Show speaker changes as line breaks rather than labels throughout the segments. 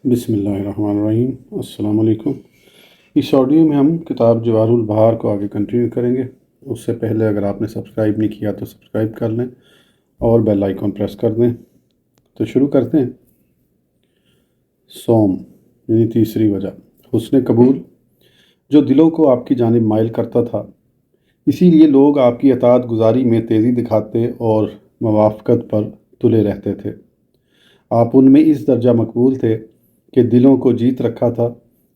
بسم اللہ الرحمن الرحیم۔ السلام علیکم۔ اس آڈیو میں ہم کتاب جواہر البحار کو آگے کنٹینیو کریں گے۔ اس سے پہلے اگر آپ نے سبسکرائب نہیں کیا تو سبسکرائب کر لیں اور بیل آئیکن پریس کر دیں۔ تو شروع کرتے ہیں۔ صوم یعنی تیسری وجہ، حسن قبول، جو دلوں کو آپ کی جانب مائل کرتا تھا، اسی لیے لوگ آپ کی اطاعت گزاری میں تیزی دکھاتے اور موافقت پر تلے رہتے تھے۔ آپ ان میں اس درجہ مقبول تھے کہ دلوں کو جیت رکھا تھا،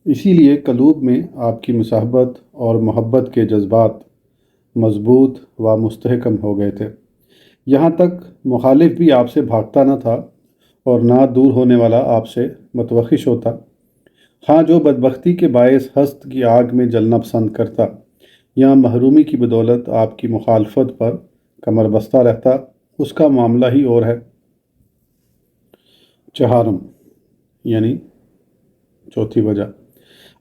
اسی لیے قلوب میں آپ کی مصاحبت اور محبت کے جذبات مضبوط و مستحکم ہو گئے تھے۔ یہاں تک مخالف بھی آپ سے بھاگتا نہ تھا اور نہ دور ہونے والا آپ سے متوحش ہوتا۔ ہاں، جو بدبختی کے باعث ہست کی آگ میں جلنا پسند کرتا یا محرومی کی بدولت آپ کی مخالفت پر کمر بستہ رہتا، اس کا معاملہ ہی اور ہے۔ چہارم یعنی چوتھی وجہ،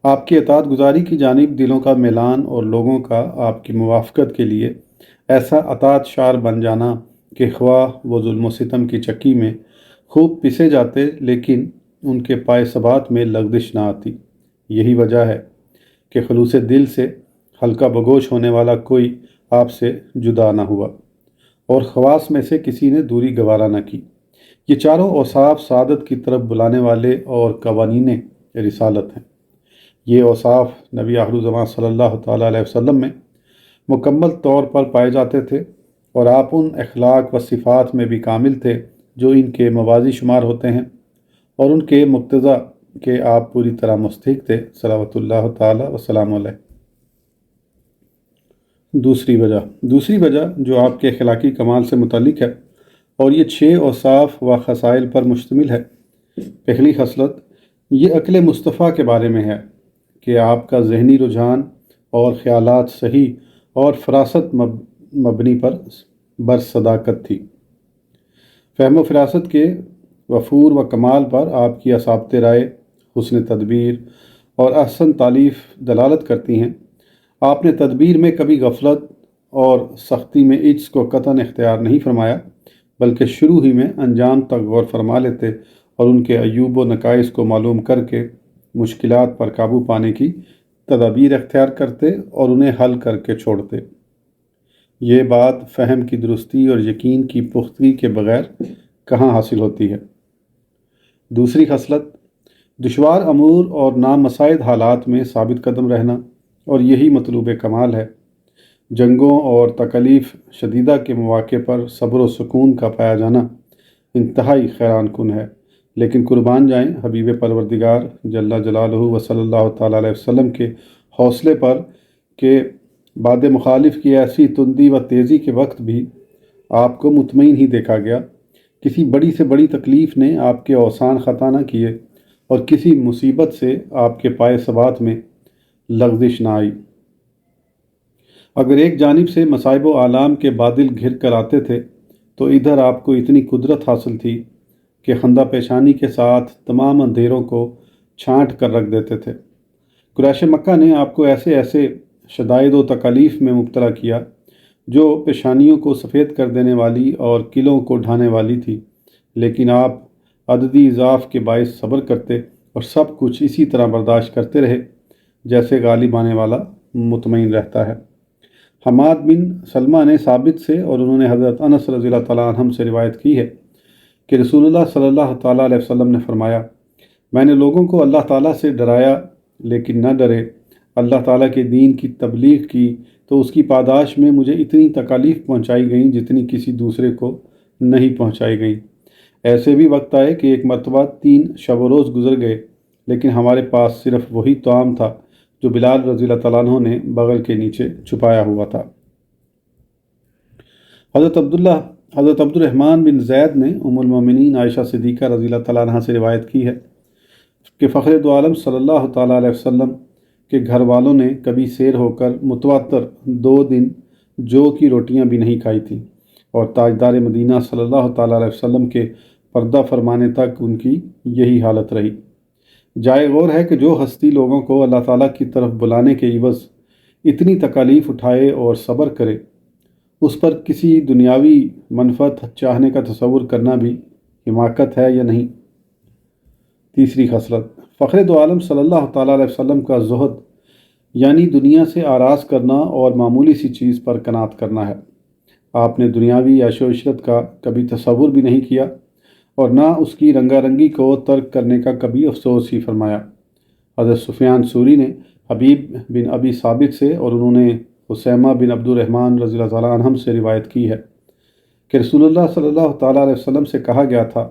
آپ کی اطاعت گزاری کی جانب دلوں کا میلان اور لوگوں کا آپ کی موافقت کے لیے ایسا اطاعت شار بن جانا کہ خواہ وہ ظلم و ستم کی چکی میں خوب پسے جاتے لیکن ان کے پائے ثبات میں لغزش نہ آتی۔ یہی وجہ ہے کہ خلوص دل سے ہلکا بگوش ہونے والا کوئی آپ سے جدا نہ ہوا اور خواص میں سے کسی نے دوری گوارا نہ کی۔ یہ چاروں اوصاف سعادت کی طرف بلانے والے اور قوانین رسالت ہیں۔ یہ اوصاف نبی آخر الزمان صلی اللہ تعالیٰ علیہ وسلم میں مکمل طور پر پائے جاتے تھے اور آپ ان اخلاق و صفات میں بھی کامل تھے جو ان کے موازی شمار ہوتے ہیں، اور ان کے مقتضا کے آپ پوری طرح مستحق تھے صلوات اللہ تعالیٰ وسلام علیہ۔ دوسری وجہ جو آپ کے اخلاقی کمال سے متعلق ہے اور یہ 6 اوصاف و خصائل پر مشتمل ہے۔ پہلی خصلت یہ عقل مصطفیٰ کے بارے میں ہے کہ آپ کا ذہنی رجحان اور خیالات صحیح اور فراست مبنی پر برصداقت تھی۔ فہم و فراست کے وفور و کمال پر آپ کی اثابت رائے، حسن تدبیر اور احسن تالیف دلالت کرتی ہیں۔ آپ نے تدبیر میں کبھی غفلت اور سختی میں عجز کو قطعاً اختیار نہیں فرمایا، بلکہ شروع ہی میں انجام تک غور فرما لیتے اور ان کے عیوب و نقائص کو معلوم کر کے مشکلات پر قابو پانے کی تدابیر اختیار کرتے اور انہیں حل کر کے چھوڑتے۔ یہ بات فہم کی درستی اور یقین کی پختگی کے بغیر کہاں حاصل ہوتی ہے۔ دوسری خصلت دشوار امور اور نامساعد حالات میں ثابت قدم رہنا، اور یہی مطلوب کمال ہے۔ جنگوں اور تکالیف شدیدہ کے مواقع پر صبر و سکون کا پایا جانا انتہائی حیران کن ہے، لیکن قربان جائیں حبیب پروردگار جل جلالہ و صلی اللہ تعالیٰ علیہ وسلم کے حوصلے پر کہ بعد مخالف کی ایسی تندی و تیزی کے وقت بھی آپ کو مطمئن ہی دیکھا گیا۔ کسی بڑی سے بڑی تکلیف نے آپ کے اوسان خطا نہ کیے اور کسی مصیبت سے آپ کے پائے ثبات میں لغزش نہ آئی۔ اگر ایک جانب سے مصائب و آلام کے بادل گھر کر آتے تھے تو ادھر آپ کو اتنی قدرت حاصل تھی کہ خندہ پیشانی کے ساتھ تمام اندھیروں کو چھانٹ کر رکھ دیتے تھے۔ قریش مکہ نے آپ کو ایسے شدائد و تکالیف میں مبتلا کیا جو پیشانیوں کو سفید کر دینے والی اور قلعوں کو ڈھانے والی تھی، لیکن آپ عددی اضعاف کے باعث صبر کرتے اور سب کچھ اسی طرح برداشت کرتے رہے جیسے غالب آنے والا مطمئن رہتا ہے۔ حماد بن سلمہ نے ثابت سے اور انہوں نے حضرت انس رضی اللہ تعالیٰ عنہ سے روایت کی ہے کہ رسول اللہ صلی اللہ تعالیٰ علیہ وسلم نے فرمایا، میں نے لوگوں کو اللہ تعالیٰ سے ڈرایا لیکن نہ ڈرے، اللہ تعالیٰ کے دین کی تبلیغ کی تو اس کی پاداش میں مجھے اتنی تکالیف پہنچائی گئیں جتنی کسی دوسرے کو نہیں پہنچائی گئیں۔ ایسے بھی وقت آئے کہ ایک مرتبہ 3 شب و روز گزر گئے لیکن ہمارے پاس صرف وہی طعام تھا جو بلال رضی اللہ تعالیٰ عنہ نے بغل کے نیچے چھپایا ہوا تھا۔ حضرت عبد الرحمن بن زید نے ام المومنین عائشہ صدیقہ رضی اللہ تعالیٰ عنہ سے روایت کی ہے کہ فخر دو عالم صلی اللہ تعالیٰ علیہ وسلم کے گھر والوں نے کبھی سیر ہو کر متواتر 2 دن جو کی روٹیاں بھی نہیں کھائی تھیں، اور تاجدار مدینہ صلی اللہ تعالیٰ علیہ وسلم کے پردہ فرمانے تک ان کی یہی حالت رہی۔ جائے غور ہے کہ جو ہستی لوگوں کو اللہ تعالیٰ کی طرف بلانے کے عوض اتنی تکالیف اٹھائے اور صبر کرے، اس پر کسی دنیاوی منفعت چاہنے کا تصور کرنا بھی حماقت ہے یا نہیں۔ تیسری خصلت، فخر دو عالم صلی اللہ تعالیٰ علیہ وسلم کا زہد یعنی دنیا سے آراز کرنا اور معمولی سی چیز پر قناعت کرنا ہے۔ آپ نے دنیاوی عیش و عشرت کا کبھی تصور بھی نہیں کیا اور نہ اس کی رنگا رنگی کو ترک کرنے کا کبھی افسوس ہی فرمایا۔ حضرت سفیان ثوری نے حبیب بن ابی ثابت سے اور انہوں نے حسیمہ بن عبد الرحمن رضی اللہ تعالیٰ عنہم سے روایت کی ہے کہ رسول اللہ صلی اللہ تعالیٰ علیہ وسلم سے کہا گیا تھا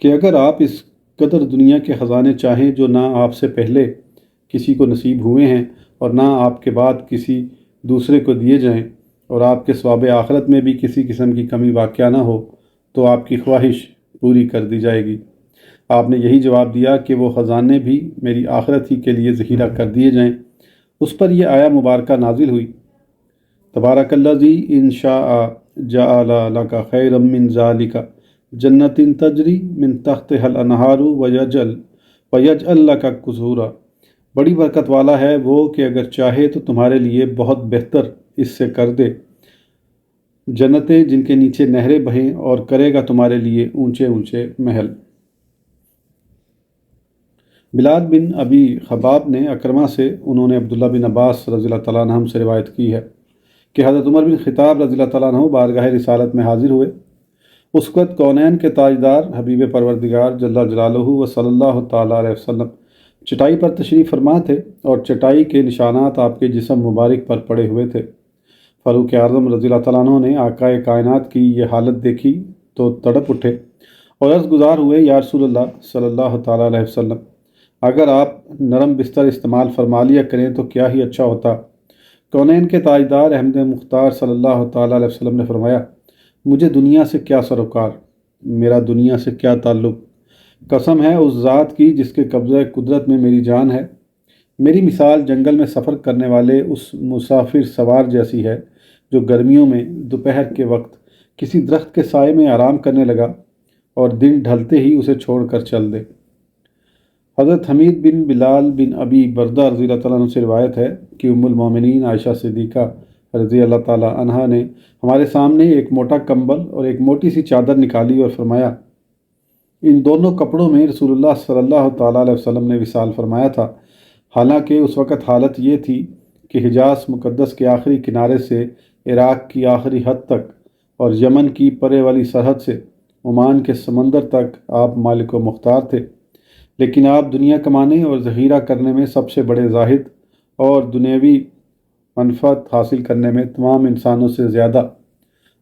کہ اگر آپ اس قدر دنیا کے خزانے چاہیں جو نہ آپ سے پہلے کسی کو نصیب ہوئے ہیں اور نہ آپ کے بعد کسی دوسرے کو دیے جائیں اور آپ کے ثواب آخرت میں بھی کسی قسم کی کمی واقع نہ ہو تو آپ کی خواہش پوری کر دی جائے گی۔ آپ نے یہی جواب دیا کہ وہ خزانے بھی میری آخرت ہی کے لیے ذخیرہ کر دیے جائیں۔ اس پر یہ آیا مبارکہ نازل ہوئی، تبارک الذی ان شاء جعل لک خیرا من ذلک جنت تجری من تحتها الانہار ویجعل لک قصورا۔ بڑی برکت والا ہے وہ کہ اگر چاہے تو تمہارے لیے بہت بہتر اس سے کر دے جنتیں جن کے نیچے نہریں بہیں، اور کرے گا تمہارے لیے اونچے اونچے محل۔ بلال بن ابی خباب نے اکرمہ سے، انہوں نے عبداللہ بن عباس رضی اللہ تعالیٰ عنہ سے روایت کی ہے کہ حضرت عمر بن خطاب رضی اللہ تعالیٰ عنہ بارگاہ رسالت میں حاضر ہوئے۔ اس وقت کونین کے تاجدار حبیب پروردگار جل جلالہ و صلی اللہ تعالیٰ علیہ وسلم چٹائی پر تشریف فرما تھے اور چٹائی کے نشانات آپ کے جسم مبارک پر پڑے ہوئے تھے۔ فاروق اعظم رضی اللہ تعالیٰ عنہ نے آقائے کائنات کی یہ حالت دیکھی تو تڑپ اٹھے اور عرض گزار ہوئے، یا رسول اللہ صلی اللہ تعالیٰ علیہ وسلم، اگر آپ نرم بستر استعمال فرما لیا کریں تو کیا ہی اچھا ہوتا۔ کونین کے تاجدار احمد مختار صلی اللہ تعالیٰ علیہ وسلم نے فرمایا، مجھے دنیا سے کیا سروکار، میرا دنیا سے کیا تعلق، قسم ہے اس ذات کی جس کے قبضہ قدرت میں میری جان ہے، میری مثال جنگل میں سفر کرنے والے اس مسافر سوار جیسی ہے جو گرمیوں میں دوپہر کے وقت کسی درخت کے سائے میں آرام کرنے لگا اور دن ڈھلتے ہی اسے چھوڑ کر چل دے۔ حضرت حمید بن بلال بن ابی بردہ رضی اللہ تعالیٰ عنہ سے روایت ہے کہ ام المومنین عائشہ صدیقہ رضی اللہ تعالیٰ عنہا نے ہمارے سامنے ایک موٹا کمبل اور ایک موٹی سی چادر نکالی اور فرمایا، ان دونوں کپڑوں میں رسول اللہ صلی اللہ تعالیٰ علیہ وسلم نے وصال فرمایا تھا، حالانکہ اس وقت حالت یہ تھی کہ حجاز مقدس کے آخری کنارے سے عراق کی آخری حد تک اور یمن کی پرے والی سرحد سے عمان کے سمندر تک آپ مالک و مختار تھے، لیکن آپ دنیا کمانے اور ذخیرہ کرنے میں سب سے بڑے زاہد اور دنیاوی منفعت حاصل کرنے میں تمام انسانوں سے زیادہ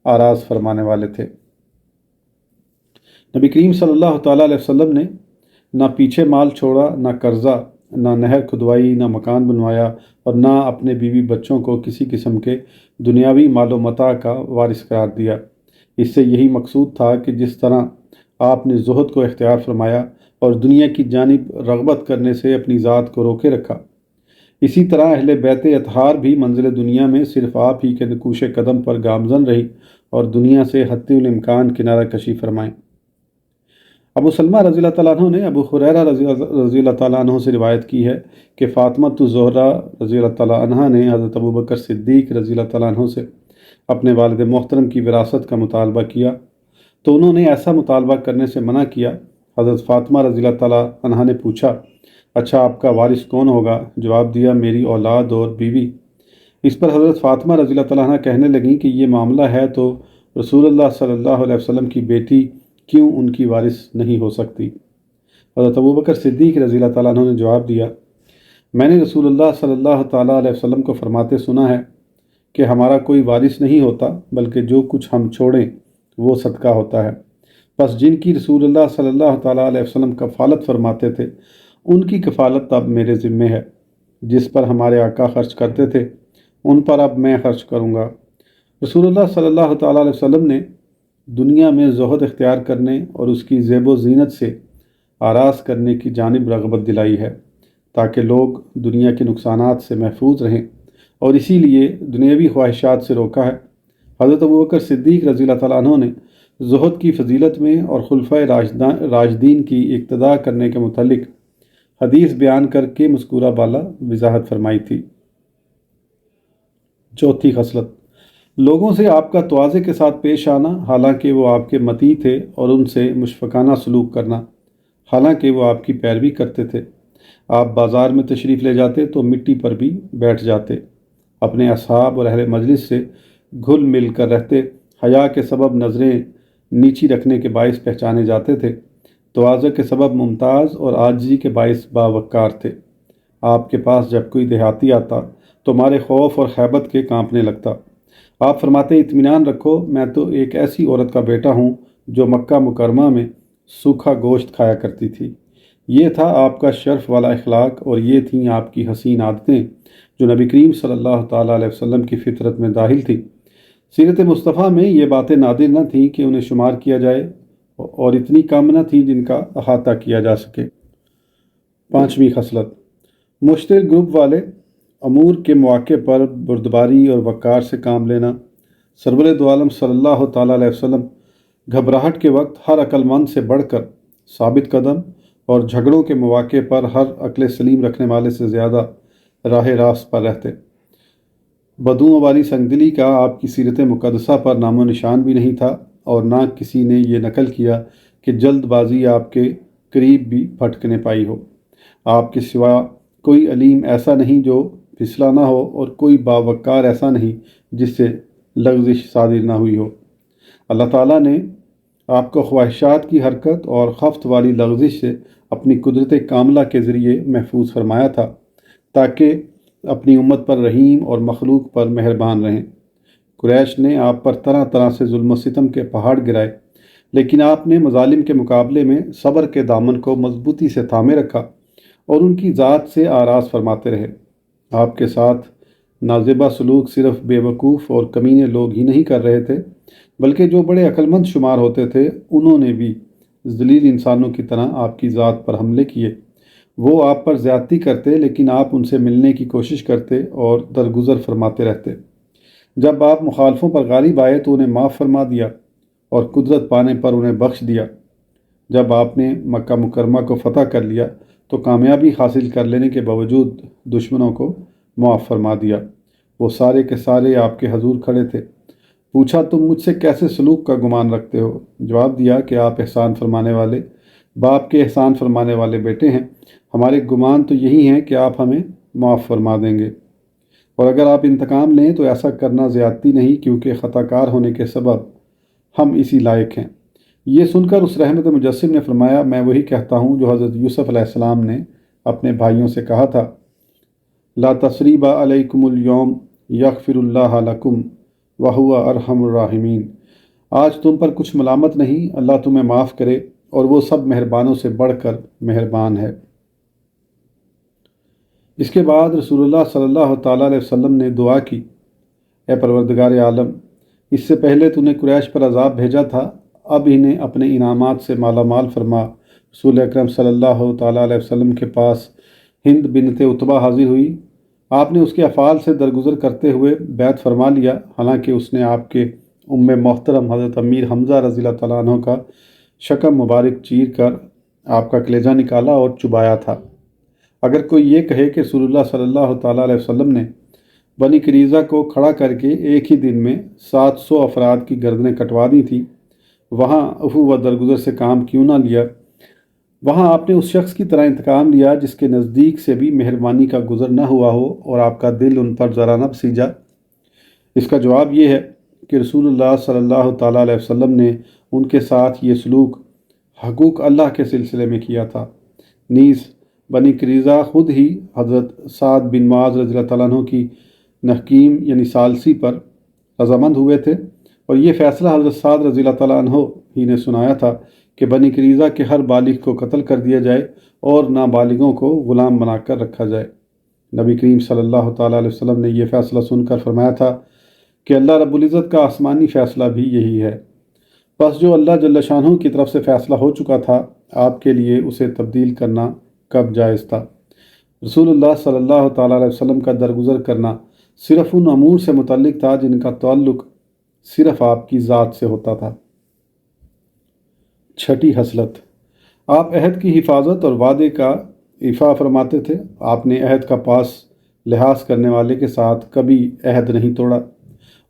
آراز فرمانے والے تھے۔ نبی کریم صلی اللہ تعالیٰ علیہ وسلم نے نہ پیچھے مال چھوڑا، نہ قرضہ، نہ نہر کھدوائی، نہ مکان بنوایا اور نہ اپنے بیوی بچوں کو کسی قسم کے دنیاوی مال و متاع کا وارث قرار دیا۔ اس سے یہی مقصود تھا کہ جس طرح آپ نے زہد کو اختیار فرمایا اور دنیا کی جانب رغبت کرنے سے اپنی ذات کو روکے رکھا، اسی طرح اہل بیت اطہار بھی منزل دنیا میں صرف آپ ہی کے نقوش قدم پر گامزن رہی اور دنیا سے حتی الامکان کنارہ کشی فرمائیں۔ ابو سلمہ رضی اللہ تعالیٰ عنہ نے ابو ہریرہ رضی اللہ تعالیٰ عنہ سے روایت کی ہے کہ فاطمہ الزہرا رضی اللہ تعالیٰ عنہ نے حضرت ابو بکر صدیق رضی اللہ تعالیٰ عنہ سے اپنے والد محترم کی وراثت کا مطالبہ کیا تو انہوں نے ایسا مطالبہ کرنے سے منع کیا۔ حضرت فاطمہ رضی اللہ تعالیٰ عنہ نے پوچھا، اچھا آپ کا وارث کون ہوگا؟ جواب دیا، میری اولاد اور بیوی۔ اس پر حضرت فاطمہ رضی اللہ تعالیٰ عنہ کہنے لگیں کہ یہ معاملہ ہے تو رسول اللہ صلی اللہ علیہ وسلم کی بیٹی کیوں ان کی وارث نہیں ہو سکتی؟ حضرت ابو بکر صدیق رضی اللہ تعالیٰ عنہ نے جواب دیا، میں نے رسول اللہ صلی اللہ تعالیٰ علیہ وسلم کو فرماتے سنا ہے کہ ہمارا کوئی وارث نہیں ہوتا بلکہ جو کچھ ہم چھوڑیں وہ صدقہ ہوتا ہے، بس جن کی رسول اللہ صلی اللہ تعالیٰ علیہ وسلم کفالت فرماتے تھے ان کی کفالت اب میرے ذمے ہے، جس پر ہمارے آقا خرچ کرتے تھے ان پر اب میں خرچ کروں گا۔ رسول اللہ صلی اللہ تعالیٰ علیہ وسلم نے دنیا میں زہد اختیار کرنے اور اس کی زیب و زینت سے آراز کرنے کی جانب رغبت دلائی ہے تاکہ لوگ دنیا کے نقصانات سے محفوظ رہیں، اور اسی لیے دنیاوی خواہشات سے روکا ہے۔ حضرت ابو بکر صدیق رضی اللہ تعالیٰ عنہ نے زہد کی فضیلت میں اور خلفۂ راشدین کی اقتداء کرنے کے متعلق حدیث بیان کر کے مذکورہ بالا وضاحت فرمائی تھی۔ چوتھی خصلت، لوگوں سے آپ کا تواضع کے ساتھ پیش آنا حالانکہ وہ آپ کے مطیع تھے اور ان سے مشفقانہ سلوک کرنا۔ حالانکہ وہ آپ کی پیروی کرتے تھے۔ آپ بازار میں تشریف لے جاتے تو مٹی پر بھی بیٹھ جاتے، اپنے اصحاب اور اہل مجلس سے گھل مل کر رہتے، حیا کے سبب نظریں نیچی رکھنے کے باعث پہچانے جاتے تھے، تواضع کے سبب ممتاز اور عاجزی کے باعث باوقار تھے۔ آپ کے پاس جب کوئی دیہاتی آتا تو مارے خوف اور خیبت کے کانپنے لگتا۔ آپ فرماتے، اطمینان رکھو، میں تو ایک ایسی عورت کا بیٹا ہوں جو مکہ مکرمہ میں سوکھا گوشت کھایا کرتی تھی۔ یہ تھا آپ کا شرف والا اخلاق، اور یہ تھیں آپ کی حسین عادتیں جو نبی کریم صلی اللہ تعالیٰ علیہ وسلم کی فطرت میں داخل تھی۔ سیرت مصطفیٰ میں یہ باتیں نادر نہ تھیں کہ انہیں شمار کیا جائے، اور اتنی کم نہ تھیں جن کا احاطہ کیا جا سکے۔ پانچویں خصلت، مشترک گروپ والے امور کے مواقع پر بردباری اور وقار سے کام لینا۔ سرور دو عالم صلی اللہ تعالیٰ علیہ وسلم گھبراہٹ کے وقت ہر عقل مند سے بڑھ کر ثابت قدم، اور جھگڑوں کے مواقع پر ہر عقل سلیم رکھنے والے سے زیادہ راہ راست پر رہتے۔ بدوؤں والی سنگدلی کا آپ کی سیرت مقدسہ پر نام و نشان بھی نہیں تھا، اور نہ کسی نے یہ نقل کیا کہ جلد بازی آپ کے قریب بھی پھٹکنے پائی ہو۔ آپ کے سوا کوئی علیم ایسا نہیں جو پھسلا نہ ہو، اور کوئی باوقار ایسا نہیں جس سے لغزش صادر نہ ہوئی ہو۔ اللہ تعالیٰ نے آپ کو خواہشات کی حرکت اور خفت والی لغزش سے اپنی قدرت کاملہ کے ذریعے محفوظ فرمایا تھا تاکہ اپنی امت پر رحیم اور مخلوق پر مہربان رہیں۔ قریش نے آپ پر طرح طرح سے ظلم و ستم کے پہاڑ گرائے، لیکن آپ نے مظالم کے مقابلے میں صبر کے دامن کو مضبوطی سے تھامے رکھا اور ان کی ذات سے آراز فرماتے رہے۔ آپ کے ساتھ نازیبہ سلوک صرف بے وقوف اور کمینے لوگ ہی نہیں کر رہے تھے، بلکہ جو بڑے عقلمند شمار ہوتے تھے انہوں نے بھی ذلیل انسانوں کی طرح آپ کی ذات پر حملے کیے۔ وہ آپ پر زیادتی کرتے، لیکن آپ ان سے ملنے کی کوشش کرتے اور درگزر فرماتے رہتے۔ جب آپ مخالفوں پر غالب آئے تو انہیں معاف فرما دیا، اور قدرت پانے پر انہیں بخش دیا۔ جب آپ نے مکہ مکرمہ کو فتح کر لیا تو کامیابی حاصل کر لینے کے باوجود دشمنوں کو معاف فرما دیا۔ وہ سارے کے سارے آپ کے حضور کھڑے تھے۔ پوچھا، تم مجھ سے کیسے سلوک کا گمان رکھتے ہو؟ جواب دیا کہ آپ احسان فرمانے والے باپ کے احسان فرمانے والے بیٹے ہیں۔ ہمارے گمان تو یہی ہیں کہ آپ ہمیں معاف فرما دیں گے، اور اگر آپ انتقام لیں تو ایسا کرنا زیادتی نہیں، کیونکہ خطا کار ہونے کے سبب ہم اسی لائق ہیں۔ یہ سن کر اس رحمت مجسم نے فرمایا، میں وہی کہتا ہوں جو حضرت یوسف علیہ السلام نے اپنے بھائیوں سے کہا تھا، لا تثریب علیکم اليوم یغفر اللہ لکم وہو ارحم الراحمین۔ آج تم پر کچھ ملامت نہیں، اللہ تمہیں معاف کرے اور وہ سب مہربانوں سے بڑھ کر مہربان ہے۔ اس کے بعد رسول اللہ صلی اللہ تعالیٰ علیہ وسلم نے دعا کی، اے پروردگار عالم، اس سے پہلے تو نے قریش پر عذاب بھیجا تھا، اب انہیں اپنے انعامات سے مالا مال فرما۔ رسول اکرم صلی اللہ تعالیٰ علیہ وسلم کے پاس ہند بنت عتبہ حاضر ہوئی۔ آپ نے اس کے افعال سے درگزر کرتے ہوئے بیعت فرما لیا، حالانکہ اس نے آپ کے ام محترم حضرت امیر حمزہ رضی اللہ تعالیٰ عنہ کا شکم مبارک چیر کر آپ کا کلیجہ نکالا اور چبایا تھا۔ اگر کوئی یہ کہے کہ رسول اللہ صلی اللہ تعالیٰ علیہ وسلم نے بنی قریظہ کو کھڑا کر کے ایک ہی دن میں 700 افراد کی گردنیں کٹوا دی تھیں، وہاں عفو و درگزر سے کام کیوں نہ لیا؟ وہاں آپ نے اس شخص کی طرح انتقام لیا جس کے نزدیک سے بھی مہربانی کا گزر نہ ہوا ہو، اور آپ کا دل ان پر ذرا نہ بسیجا۔ اس کا جواب یہ ہے کہ رسول اللہ صلی اللہ تعالیٰ علیہ وسلم نے ان کے ساتھ یہ سلوک حقوق اللہ کے سلسلے میں کیا تھا۔ نیز بنی قریظہ خود ہی حضرت سعد بن معاذ رضی اللہ تعالیٰ عنہ کی نحکیم یعنی ثالثی پر رضامند ہوئے تھے، اور یہ فیصلہ حضرت سعد رضی اللہ تعالیٰ عنہ ہی نے سنایا تھا کہ بنی قریظہ کے ہر بالغ کو قتل کر دیا جائے اور نابالغوں کو غلام بنا کر رکھا جائے۔ نبی کریم صلی اللہ تعالیٰ علیہ وسلم نے یہ فیصلہ سن کر فرمایا تھا کہ اللہ رب العزت کا آسمانی فیصلہ بھی یہی ہے، بس جو اللہ جل شانہ کی طرف سے فیصلہ ہو چکا تھا آپ کے لیے اسے تبدیل کرنا کب جائز تھا؟ رسول اللہ صلی اللہ تعالیٰ علیہ وسلم کا درگزر کرنا صرف ان امور سے متعلق تھا جن کا تعلق صرف آپ کی ذات سے ہوتا تھا۔ چھٹی خصلت، آپ عہد کی حفاظت اور وعدے کا ایفا فرماتے تھے۔ آپ نے عہد کا پاس لحاظ کرنے والے کے ساتھ کبھی عہد نہیں توڑا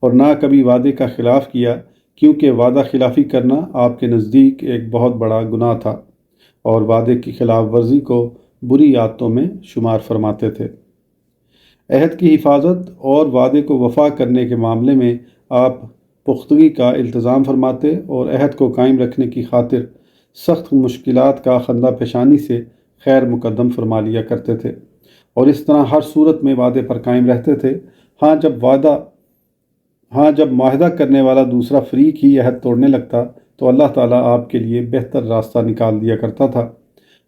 اور نہ کبھی وعدے کا خلاف کیا، کیونکہ وعدہ خلافی کرنا آپ کے نزدیک ایک بہت بڑا گناہ تھا۔ اور وعدے کی خلاف ورزی کو بری عادتوں میں شمار فرماتے تھے۔ عہد کی حفاظت اور وعدے کو وفا کرنے کے معاملے میں آپ پختگی کا التزام فرماتے اور عہد کو قائم رکھنے کی خاطر سخت مشکلات کا خندہ پیشانی سے خیر مقدم فرما لیا کرتے تھے، اور اس طرح ہر صورت میں وعدے پر قائم رہتے تھے۔ جب معاہدہ کرنے والا دوسرا فریق ہی عہد توڑنے لگتا تو اللہ تعالیٰ آپ کے لیے بہتر راستہ نکال دیا کرتا تھا،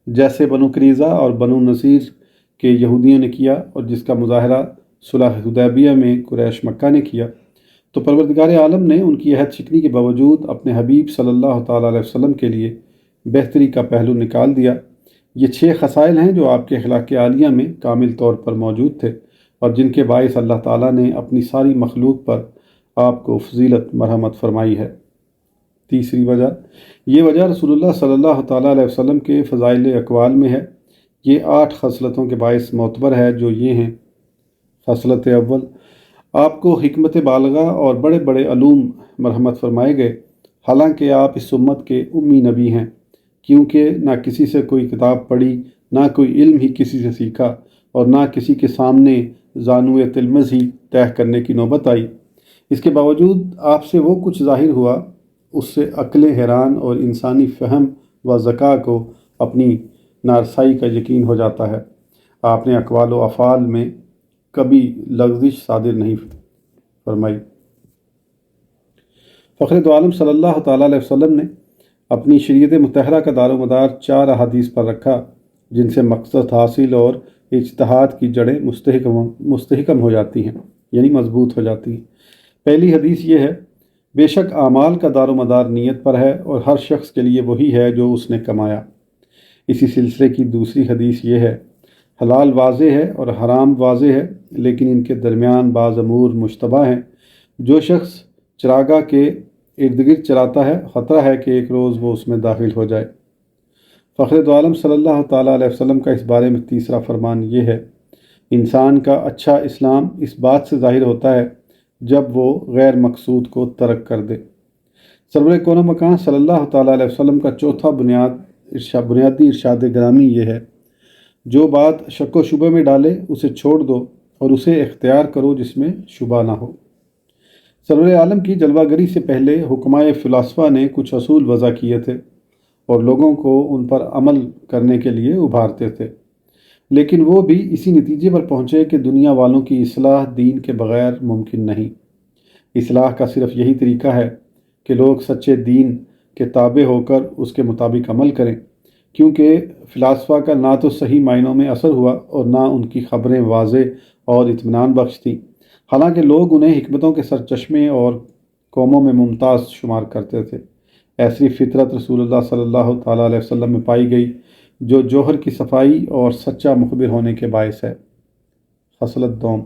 جیسے بنو قریظہ اور بنو نذیر کے یہودیوں نے کیا، اور جس کا مظاہرہ صلح حدیبیہ میں قریش مکہ نے کیا۔ تو پروردگار عالم نے ان کی عہد شکنی کے باوجود اپنے حبیب صلی اللہ تعالیٰ علیہ وسلم کے لیے بہتری کا پہلو نکال دیا۔ یہ 6 خصائل ہیں جو آپ کے اخلاق عالیہ میں کامل طور پر موجود تھے، اور جن کے باعث اللہ تعالیٰ نے اپنی ساری مخلوق پر آپ کو فضیلت مرحمت فرمائی ہے۔ تیسری وجہ، یہ وجہ رسول اللہ صلی اللہ تعالیٰ علیہ وسلم کے فضائل اقوال میں ہے۔ یہ 8 خصلتوں کے باعث معتبر ہے، جو یہ ہیں۔ خصلت اول، آپ کو حکمت بالغہ اور بڑے بڑے علوم مرحمت فرمائے گئے، حالانکہ آپ اس امت کے امی نبی ہیں، کیونکہ نہ کسی سے کوئی کتاب پڑھی، نہ کوئی علم ہی کسی سے سیکھا، اور نہ کسی کے سامنے زانوِ تلمذ ہی طے کرنے کی نوبت آئی۔ اس کے باوجود آپ سے وہ کچھ ظاہر ہوا، اس سے عقل حیران اور انسانی فہم و ذکا کو اپنی نارسائی کا یقین ہو جاتا ہے۔ آپ نے اقوال و افعال میں کبھی لغزش صادر نہیں فرمائی۔ فخر دو عالم صلی اللہ تعالیٰ علیہ وسلم نے اپنی شریعت مطہرہ کا دار و مدار 4 احادیث پر رکھا، جن سے مقصد حاصل اور اجتہاد کی جڑیں مستحکم ہو جاتی ہیں، یعنی مضبوط ہو جاتی ہیں۔ پہلی حدیث یہ ہے، بے شک اعمال کا دار و مدار نیت پر ہے، اور ہر شخص کے لیے وہی ہے جو اس نے کمایا۔ اسی سلسلے کی دوسری حدیث یہ ہے، حلال واضح ہے اور حرام واضح ہے، لیکن ان کے درمیان بعض امور مشتبہ ہیں۔ جو شخص چراگاہ کے ارد گرد چلاتا ہے، خطرہ ہے کہ ایک روز وہ اس میں داخل ہو جائے۔ فخر دو عالم صلی اللہ تعالیٰ علیہ وسلم کا اس بارے میں تیسرا فرمان یہ ہے، انسان کا اچھا اسلام اس بات سے ظاہر ہوتا ہے جب وہ غیر مقصود کو ترک کر دے۔ سرور کون و مکان صلی اللہ تعالیٰ علیہ وسلم کا چوتھا بنیادی ارشاد گرامی یہ ہے، جو بات شک و شبہ میں ڈالے اسے چھوڑ دو اور اسے اختیار کرو جس میں شبہ نہ ہو۔ سرور عالم کی جلوہ گری سے پہلے حکمائے فلاسفہ نے کچھ اصول وضع کیے تھے اور لوگوں کو ان پر عمل کرنے کے لیے ابھارتے تھے، لیکن وہ بھی اسی نتیجے پر پہنچے کہ دنیا والوں کی اصلاح دین کے بغیر ممکن نہیں۔ اصلاح کا صرف یہی طریقہ ہے کہ لوگ سچے دین کے تابع ہو کر اس کے مطابق عمل کریں، کیونکہ فلاسفہ کا نہ تو صحیح معنوں میں اثر ہوا اور نہ ان کی خبریں واضح اور اطمینان بخش تھیں، حالانکہ لوگ انہیں حکمتوں کے سرچشمے اور قوموں میں ممتاز شمار کرتے تھے۔ ایسی فطرت رسول اللہ صلی اللہ تعالیٰ علیہ وسلم میں پائی گئی جو جوہر کی صفائی اور سچا مخبر ہونے کے باعث ہے۔ خصلت دوم،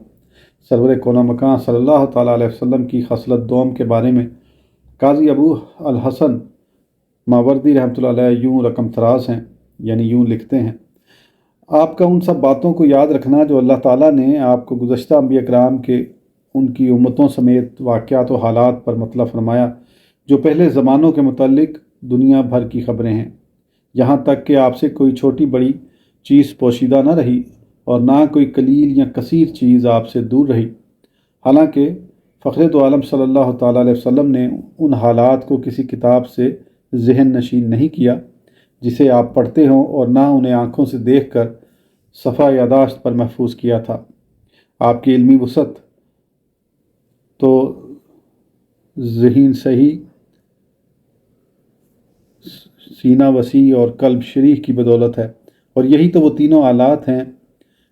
سرور کون و مکان صلی اللہ تعالیٰ علیہ وسلم کی خصلت دوم کے بارے میں قاضی ابو الحسن ماوردی رحمۃ اللہ علیہ یوں رقم تراز ہیں، یعنی یوں لکھتے ہیں، آپ کا ان سب باتوں کو یاد رکھنا جو اللہ تعالیٰ نے آپ کو گزشتہ انبیاء کرام کے ان کی امتوں سمیت واقعات و حالات پر مطلع فرمایا جو پہلے زمانوں کے متعلق دنیا بھر کی خبریں ہیں، یہاں تک کہ آپ سے کوئی چھوٹی بڑی چیز پوشیدہ نہ رہی اور نہ کوئی قلیل یا کثیر چیز آپ سے دور رہی۔ حالانکہ فخر دو عالم صلی اللہ تعالیٰ علیہ وسلم نے ان حالات کو کسی کتاب سے ذہن نشین نہیں کیا جسے آپ پڑھتے ہوں، اور نہ انہیں آنکھوں سے دیکھ کر صفحہ یادداشت پر محفوظ کیا تھا۔ آپ کی علمی وسعت تو ذہن صحیح، سینہ وسیع اور قلب شریح کی بدولت ہے، اور یہی تو وہ تینوں آلات ہیں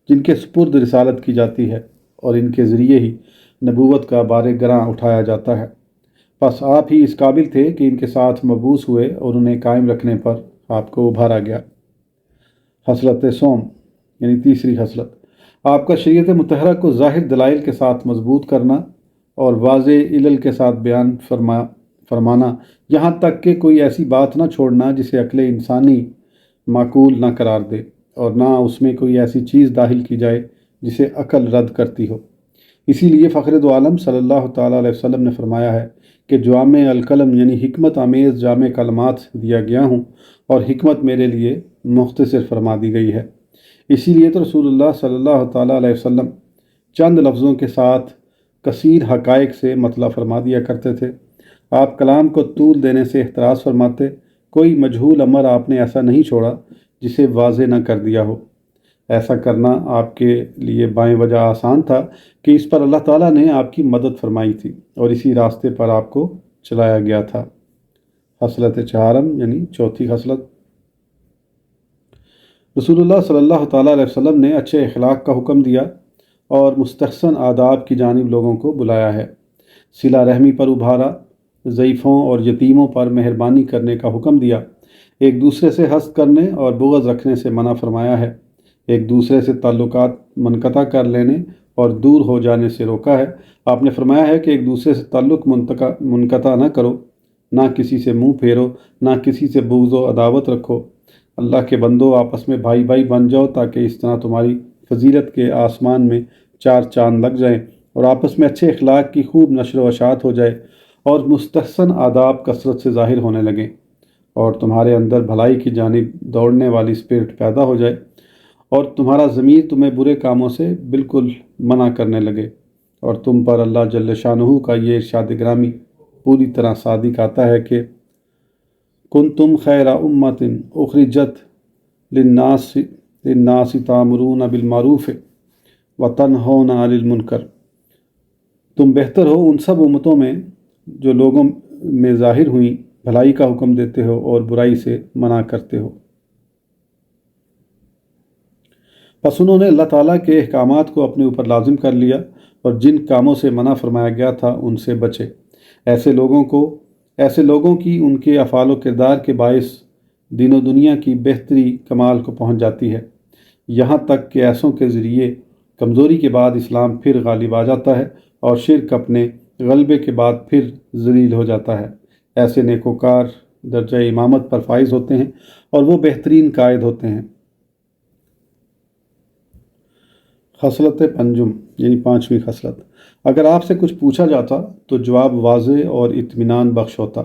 جن کے سپرد رسالت کی جاتی ہے، اور ان کے ذریعے ہی نبوت کا بار گراں اٹھایا جاتا ہے۔ بس آپ ہی اس قابل تھے کہ ان کے ساتھ مبعوث ہوئے اور انہیں قائم رکھنے پر آپ کو ابھارا گیا۔ خصلت سوم، یعنی تیسری خصلت، آپ کا شریعت مطہرہ کو ظاہر دلائل کے ساتھ مضبوط کرنا اور واضح علل کے ساتھ بیان فرمانا، یہاں تک کہ کوئی ایسی بات نہ چھوڑنا جسے عقل انسانی معقول نہ قرار دے، اور نہ اس میں کوئی ایسی چیز داخل کی جائے جسے عقل رد کرتی ہو۔ اسی لیے فخر دو عالم صلی اللہ تعالیٰ علیہ وسلم نے فرمایا ہے کہ جوامع الکلم یعنی حکمت آمیز جامع کلمات دیا گیا ہوں، اور حکمت میرے لیے مختصر فرما دی گئی ہے۔ اسی لیے تو رسول اللہ صلی اللہ تعالیٰ علیہ وسلم چند لفظوں کے ساتھ کثیر حقائق سے مطلع فرما دیا کرتے تھے۔ آپ کلام کو طول دینے سے احتراز فرماتے، کوئی مجہول امر آپ نے ایسا نہیں چھوڑا جسے واضح نہ کر دیا ہو۔ ایسا کرنا آپ کے لیے بائیں وجہ آسان تھا کہ اس پر اللہ تعالیٰ نے آپ کی مدد فرمائی تھی اور اسی راستے پر آپ کو چلایا گیا تھا۔ خصلت چہارم یعنی چوتھی خصلت، رسول اللہ صلی اللہ تعالیٰ علیہ وسلم نے اچھے اخلاق کا حکم دیا اور مستحسن آداب کی جانب لوگوں کو بلایا ہے۔ صلہ رحمی پر ابھارا، ضعیفوں اور یتیموں پر مہربانی کرنے کا حکم دیا، ایک دوسرے سے حسد کرنے اور بغض رکھنے سے منع فرمایا ہے، ایک دوسرے سے تعلقات منقطع کر لینے اور دور ہو جانے سے روکا ہے۔ آپ نے فرمایا ہے کہ ایک دوسرے سے تعلق منقطع نہ کرو، نہ کسی سے منہ پھیرو، نہ کسی سے بغض و عداوت رکھو۔ اللہ کے بندو، آپس میں بھائی بھائی بن جاؤ تاکہ اس طرح تمہاری فضیلت کے آسمان میں چار چاند لگ جائیں اور آپس میں اچھے اخلاق کی خوب نشر و اشاعت ہو جائے اور مستحسن آداب کثرت سے ظاہر ہونے لگیں اور تمہارے اندر بھلائی کی جانب دوڑنے والی اسپرٹ پیدا ہو جائے اور تمہارا ضمیر تمہیں برے کاموں سے بالکل منع کرنے لگے اور تم پر اللہ جل شانہ کا یہ ارشاد گرامی پوری طرح صادق آتا ہے کہ کنتم خیر امۃ اخرجت للناس تأمرون بالمعروف وتنہون عن المنکر، تم بہتر ہو ان سب امتوں میں جو لوگوں میں ظاہر ہوئیں، بھلائی کا حکم دیتے ہو اور برائی سے منع کرتے ہو۔ پس انہوں نے اللہ تعالیٰ کے احکامات کو اپنے اوپر لازم کر لیا اور جن کاموں سے منع فرمایا گیا تھا ان سے بچے۔ ایسے لوگوں کی ان کے افعال و کردار کے باعث دین و دنیا کی بہتری کمال کو پہنچ جاتی ہے، یہاں تک کہ ایسوں کے ذریعے کمزوری کے بعد اسلام پھر غالب آ جاتا ہے اور شرک اپنے غلبے کے بعد پھر ذلیل ہو جاتا ہے۔ ایسے نیکوکار درجہ امامت پر فائز ہوتے ہیں اور وہ بہترین قائد ہوتے ہیں۔ خصلت پنجم یعنی پانچویں خصلت، اگر آپ سے کچھ پوچھا جاتا تو جواب واضح اور اطمینان بخش ہوتا۔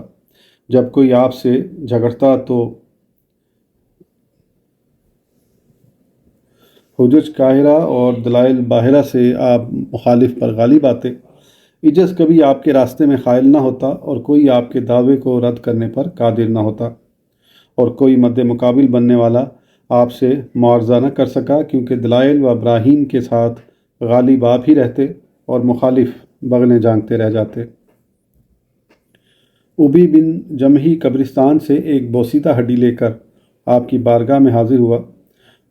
جب کوئی آپ سے جھگڑتا تو حجج قاہرہ اور دلائل باہرہ سے آپ مخالف پر غالب آتے۔ عجز کبھی آپ کے راستے میں حائل نہ ہوتا اور کوئی آپ کے دعوے کو رد کرنے پر قادر نہ ہوتا، اور کوئی مد مقابل بننے والا آپ سے معارضہ نہ کر سکا، کیونکہ دلائل و براہین کے ساتھ غالب آپ ہی رہتے اور مخالف بغلیں جانگتے رہ جاتے۔ ابی بن جمحی قبرستان سے ایک بوسیدہ ہڈی لے کر آپ کی بارگاہ میں حاضر ہوا۔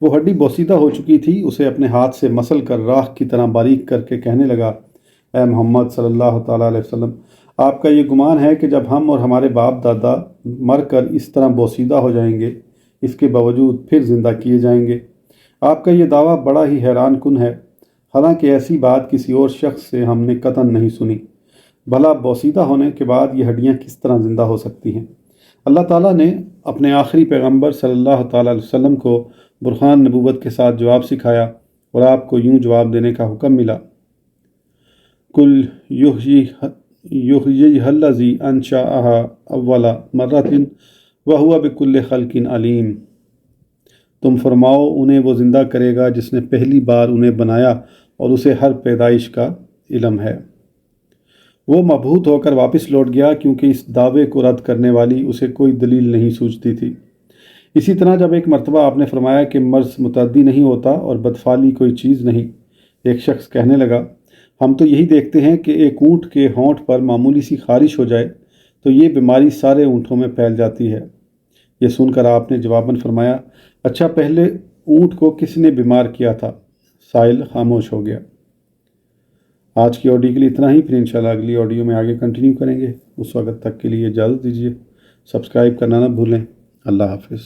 وہ ہڈی بوسیدہ ہو چکی تھی، اسے اپنے ہاتھ سے مسل کر راکھ کی طرح باریک کر کے کہنے لگا، اے محمد صلی اللہ تعالیٰ علیہ وسلم، آپ کا یہ گمان ہے کہ جب ہم اور ہمارے باپ دادا مر کر اس طرح بوسیدہ ہو جائیں گے، اس کے باوجود پھر زندہ کیے جائیں گے؟ آپ کا یہ دعویٰ بڑا ہی حیران کن ہے، حالانکہ ایسی بات کسی اور شخص سے ہم نے قطعاً نہیں سنی۔ بھلا بوسیدہ ہونے کے بعد یہ ہڈیاں کس طرح زندہ ہو سکتی ہیں؟ اللہ تعالیٰ نے اپنے آخری پیغمبر صلی اللہ تعالیٰ علیہ وسلم کو برہان نبوت کے ساتھ جواب سکھایا اور آپ کو یوں جواب دینے کا حکم ملا، کل یحییھا الذی انشأھا اول مرۃ وہو بکل خلق علیم۔ تم فرماؤ، انہیں وہ زندہ کرے گا جس نے پہلی بار انہیں بنایا اور اسے ہر پیدائش کا علم ہے۔ وہ مبہوت ہو کر واپس لوٹ گیا کیونکہ اس دعوے کو رد کرنے والی اسے کوئی دلیل نہیں سوچتی تھی۔ اسی طرح جب ایک مرتبہ آپ نے فرمایا کہ مرض متعدی نہیں ہوتا اور بدفعلی کوئی چیز نہیں، ایک شخص کہنے لگا، ہم تو یہی دیکھتے ہیں کہ ایک اونٹ کے ہونٹ پر معمولی سی خارش ہو جائے تو یہ بیماری سارے اونٹوں میں پھیل جاتی ہے۔ یہ سن کر آپ نے جواباً فرمایا، اچھا پہلے اونٹ کو کس نے بیمار کیا تھا؟ سائل خاموش ہو گیا۔ آج کی آڈیو کے لیے اتنا ہی، پھر انشاءاللہ اگلی آڈیو میں آگے کنٹینیو کریں گے۔ اس وقت تک کے لیے اجازت دیجیے، سبسکرائب کرنا نہ بھولیں۔ اللہ حافظ۔